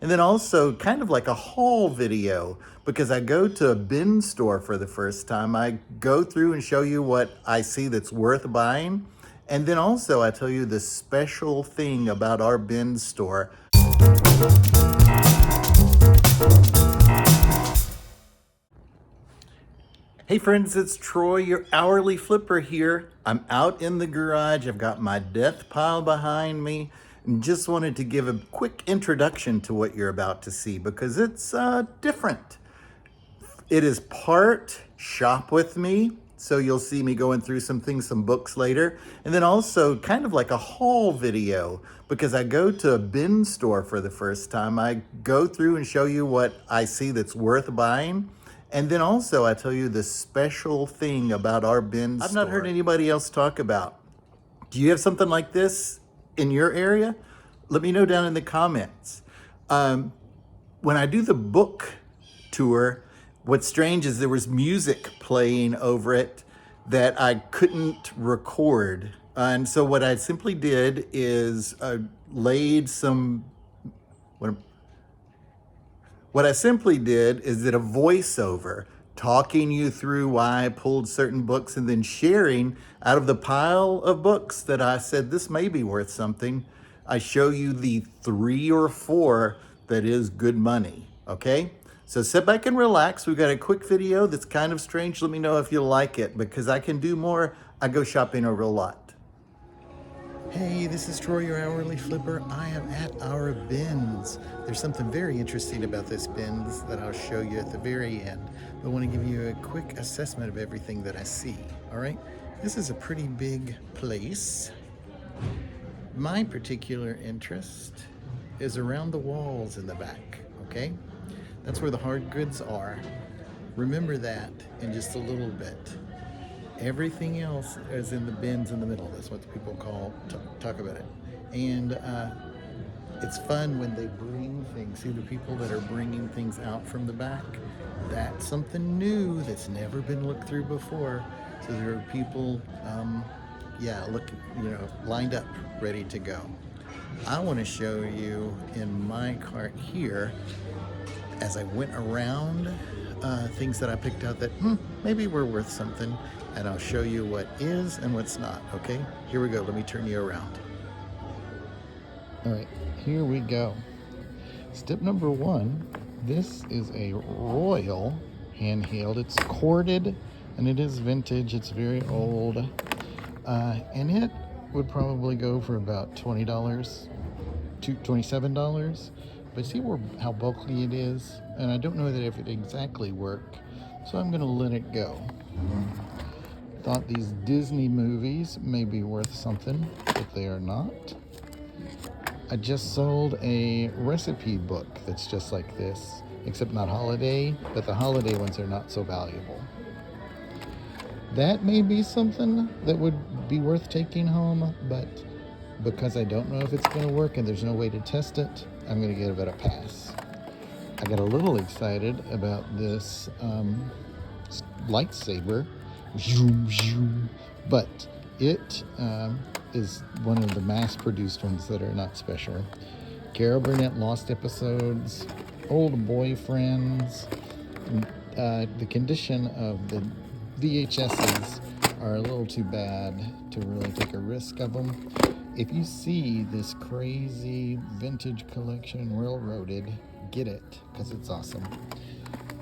And then also kind of like a haul video, because I go to a bin store for the first time. I go through and show you what I see that's worth buying. And then also I tell you the special thing about our bin store. Hey friends, it's Troy, your hourly flipper here. I'm out in the garage. I've got my death pile behind me, and just wanted to give a quick introduction to what you're about to see because it's different. It is part shop with me, so you'll see me going through some things, some books later, and then also kind of like a haul video because I go to a bin store for the first time. I go through and show you what I see that's worth buying. And then also I tell you the special thing about our bin store. I've not heard anybody else talk about. Do you have something like this in your area? Let me know down in the comments. When I do the book tour, what's strange is there was music playing over it that I couldn't record. And so what I simply did is laid some, what I simply did is did a voiceover talking you through why I pulled certain books and then sharing out of the pile of books that I said this may be worth something. I show you the 3 or 4 that is good money, okay? So sit back and relax. We've got a quick video that's kind of strange. Let me know if you like it because I can do more. I go shopping a real lot. Hey, this is Troy, your hourly flipper. I am at our bins. There's something very interesting about this bins that I'll show you at the very end. I want to give you a quick assessment of everything that I see, all right? This is a pretty big place. My particular interest is around the walls in the back, okay? That's where the hard goods are. Remember that in just a little bit. Everything else is in the bins in the middle. That's what the people talk about it. And it's fun when they bring things. See the people that are bringing things out from the back? That's something new that's never been looked through before. So there are people, lined up, ready to go. I want to show you in my cart here, as I went around, things that I picked out that maybe were worth something, and I'll show you what is and what's not, okay? Here we go, let me turn you around. All right, here we go. Step number 1, this is a Royal handheld. It's corded, and it is vintage, it's very old, and it would probably go for about $20 to $27. But see how bulky it is? And I don't know that if it exactly worked, so I'm gonna let it go. Thought these Disney movies may be worth something, but they are not. I just sold a recipe book that's just like this, except not holiday, but the holiday ones are not so valuable. That may be something that would be worth taking home, but because I don't know if it's gonna work and there's no way to test it, I'm gonna give it a pass. I got a little excited about this lightsaber, but it is one of the mass-produced ones that are not special. Carol Burnett Lost Episodes, Old Boyfriends. The condition of the VHSs are a little too bad to really take a risk of them. If you see this crazy vintage collection railroaded, get it, because it's awesome.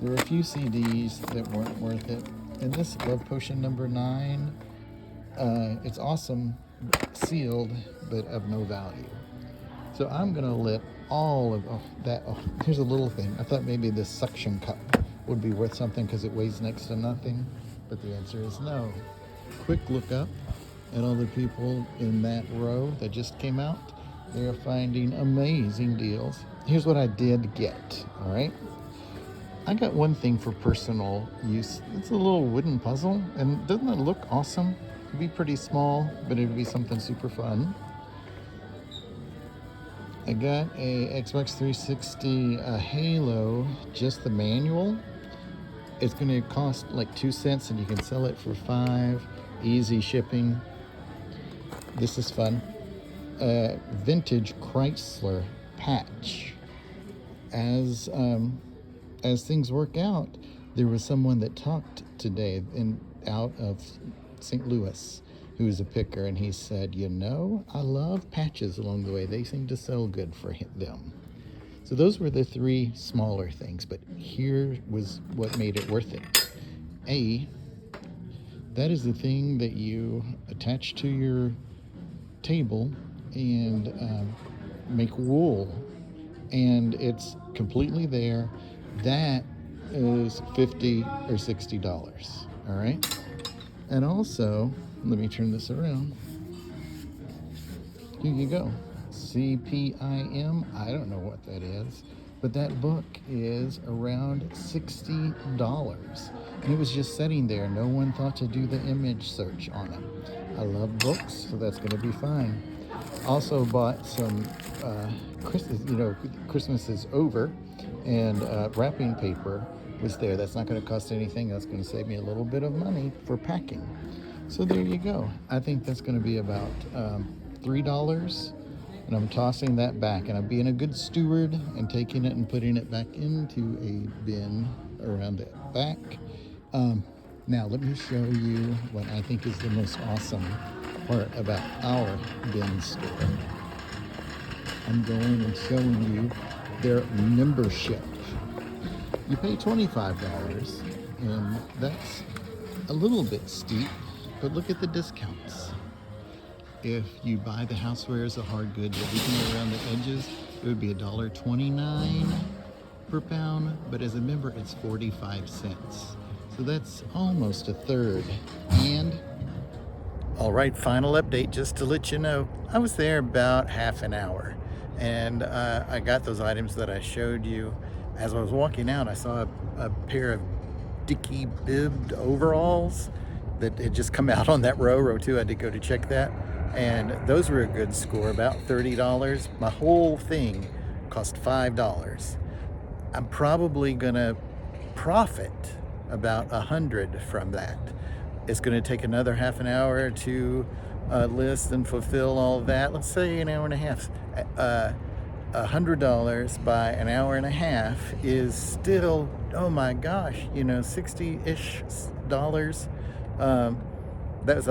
There were a few CDs that weren't worth it. And this Love Potion number 9, it's awesome, sealed, but of no value. So I'm gonna let all of that, here's a little thing. I thought maybe this suction cup would be worth something because it weighs next to nothing, but the answer is no. Quick look up at all the people in that row that just came out. They're finding amazing deals. Here's what I did get, all right? I got one thing for personal use. It's a little wooden puzzle, and doesn't it look awesome? It'd be pretty small, but it'd be something super fun. I got a Xbox 360 Halo, just the manual. It's gonna cost like 2 cents and you can sell it for 5, easy shipping. This is fun. Vintage Chrysler patch. as things work out, there was someone that talked today out of St. Louis who is a picker, and he said, I love patches along the way. They seem to sell good for them. So those were the three smaller things, but here was what made it worth it. That is the thing that you attach to your table and make wool, and it's completely there. That is $50 or $60. All right. And also, let me turn this around. Here you go. CPIM. I don't know what that is, but that book is around $60. And it was just sitting there. No one thought to do the image search on it. I love books, so that's going to be fine. Also bought some Christmas is over, and wrapping paper was there. That's not going to cost anything. That's going to save me a little bit of money for packing. So there you go. I think that's going to be about $3, and I'm tossing that back, and I'm being a good steward and taking it and putting it back into a bin around the back. Now let me show you what I think is the most awesome part about our bin store. I'm going and showing you their membership. You pay $25, and that's a little bit steep, but look at the discounts. If you buy the housewares, the hard goods, everything around the edges, it would be $1.29 per pound, but as a member, it's 45 cents. So that's almost a third. And all right, final update, just to let you know, I was there about half an hour, and I got those items that I showed you. As I was walking out, I saw a pair of Dickie bibbed overalls that had just come out on that row 2. I did go to check that, and those were a good score, about $30. My whole thing cost $5. I'm probably gonna profit about $100 from that. It's going to take another half an hour to list and fulfill all of that. Let's say an hour and a half. $100 by an hour and a half is still, oh my gosh, 60-ish dollars. That was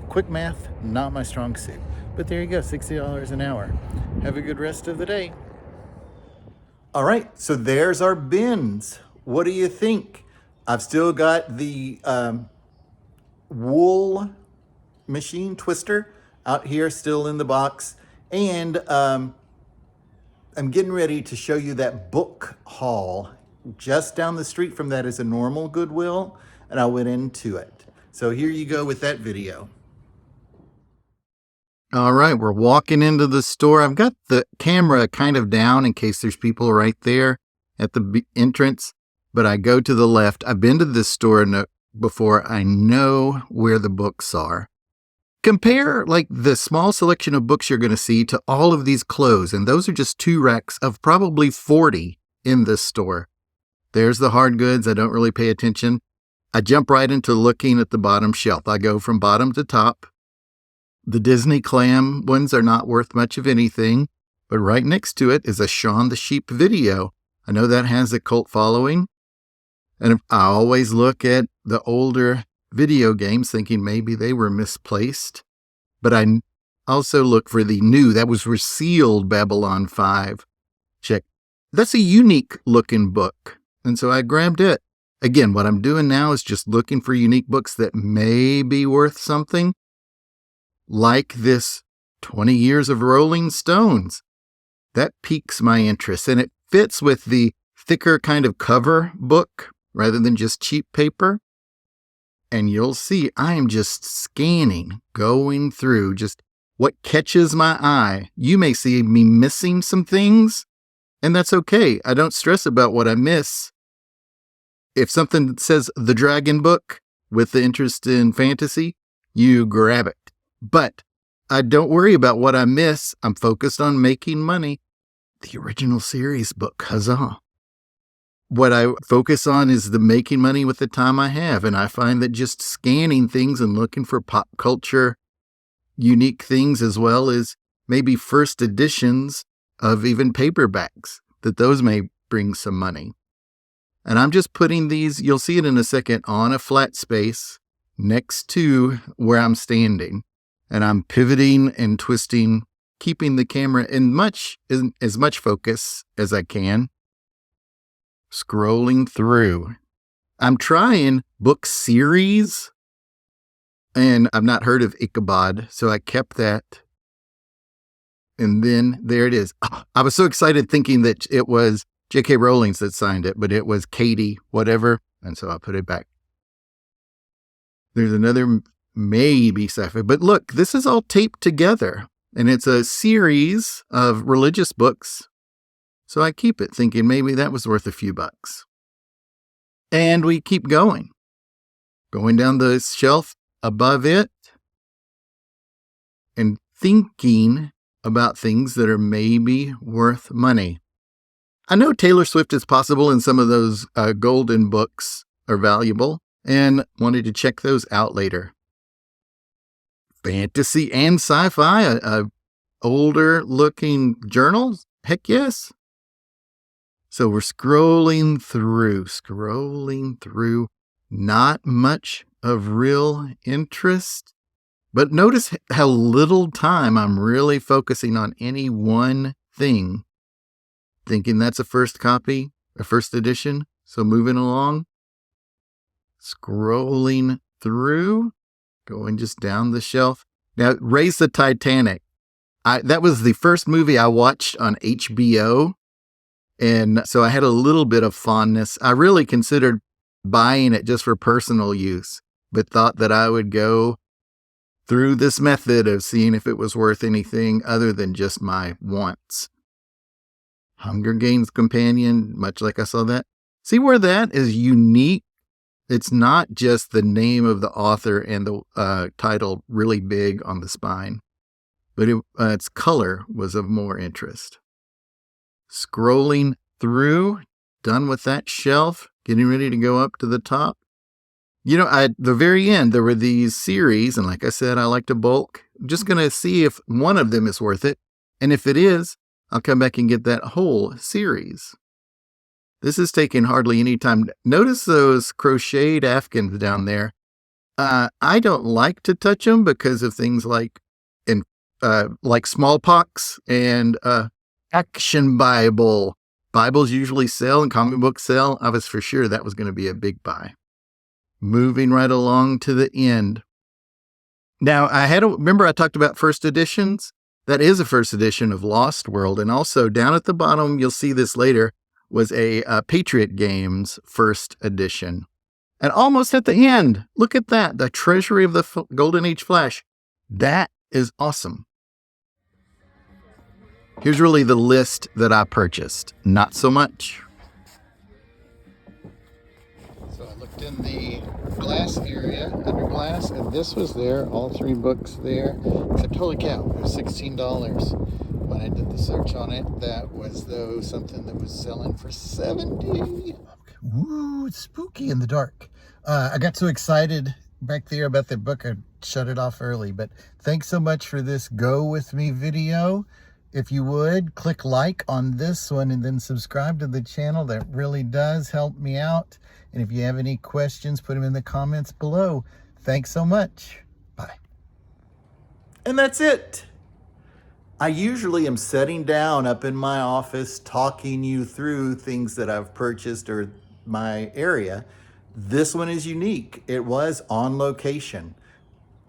quick math, not my strong suit. But there you go, $60 an hour. Have a good rest of the day. All right, so there's our bins. What do you think? I've still got the wool machine twister out here still in the box, and I'm getting ready to show you that book haul. Just down the street from that is a normal Goodwill, and I went into it. So here you go with that video. All right, we're walking into the store. I've got the camera kind of down in case there's people right there at the entrance, but I go to the left. I've been to this store before. I know where the books are. Compare like the small selection of books you're going to see to all of these clothes, and those are just 2 racks of probably 40 in this store. There's the hard goods. I don't really pay attention. I jump right into looking at the bottom shelf. I go from bottom to top. The Disney Clam ones are not worth much of anything, but right next to it is a Shaun the Sheep video. I know that has a cult following. And I always look at the older video games thinking maybe they were misplaced. But I also look for the new, that was resealed Babylon 5. Check. That's a unique looking book. And so I grabbed it. Again, what I'm doing now is just looking for unique books that may be worth something. Like this 20 Years of Rolling Stones. That piques my interest, and it fits with the thicker kind of cover book rather than just cheap paper. And you'll see I am just scanning, going through just what catches my eye. You may see me missing some things, and that's okay. I don't stress about what I miss. If something says The Dragon Book with the interest in fantasy, you grab it. But I don't worry about what I miss. I'm focused on making money. The original series book, huzzah. What I focus on is the making money with the time I have. And I find that just scanning things and looking for pop culture, unique things, as well as maybe first editions of even paperbacks. that those may bring some money. And I'm just putting these, you'll see it in a second, on a flat space next to where I'm standing. And I'm pivoting and twisting, keeping the camera in as much focus as I can. Scrolling through. I'm trying book series, and I've not heard of Ichabod, so I kept that. And then there it is. I was so excited thinking that it was J.K. Rowling that signed it, but it was Katie, whatever. And so I put it back. There's another maybe sci-fi. But look, this is all taped together. And it's a series of religious books. So I keep it thinking maybe that was worth a few bucks. And we keep going. Going down the shelf above it. And thinking about things that are maybe worth money. I know Taylor Swift is possible, and some of those golden books are valuable, and wanted to check those out later. Fantasy and sci-fi, a older looking journal? Heck yes. So we're scrolling through, not much of real interest. But notice how little time I'm really focusing on any one thing. Thinking that's a first copy, a first edition. So moving along. Scrolling through. Going just down the shelf. Now, Raise the Titanic. That was the first movie I watched on HBO. And so I had a little bit of fondness. I really considered buying it just for personal use, but thought that I would go through this method of seeing if it was worth anything other than just my wants. Hunger Games Companion, much like I saw that. See where that is unique? It's not just the name of the author and the title really big on the spine, but its color was of more interest. Scrolling through, done with that shelf, getting ready to go up to the top. You know, at the very end, there were these series, and like I said, I like to bulk. I'm just going to see if one of them is worth it. And if it is, I'll come back and get that whole series. This is taking hardly any time. Notice those crocheted Afghans down there. I don't like to touch them because of things like smallpox and Action Bible. Bibles usually sell and comic books sell. I was for sure that was going to be a big buy. Moving right along to the end. Now, remember I talked about first editions? That is a first edition of Lost World. And also down at the bottom, you'll see this later, was a Patriot Games first edition. And almost at the end, look at that, the Treasury of the Golden Age Flash. That is awesome. Here's really the list that I purchased. Not so much. So I looked in the glass area, under glass, and this was there, all 3 books there. Except, holy cow, it was $16. When I did the search on it, that was, though, something that was selling for $70. Ooh, it's spooky in the dark. I got so excited back there about the book, I shut it off early. But thanks so much for this Go With Me video. If you would, click like on this one and then subscribe to the channel. That really does help me out. And if you have any questions, put them in the comments below. Thanks so much. Bye. And that's it. I usually am sitting down up in my office talking you through things that I've purchased or my area. This one is unique. It was on location.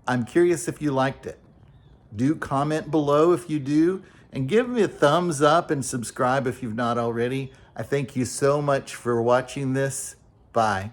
I'm curious if you liked it. Do comment below if you do, and give me a thumbs up and subscribe if you've not already. I thank you so much for watching this. Bye.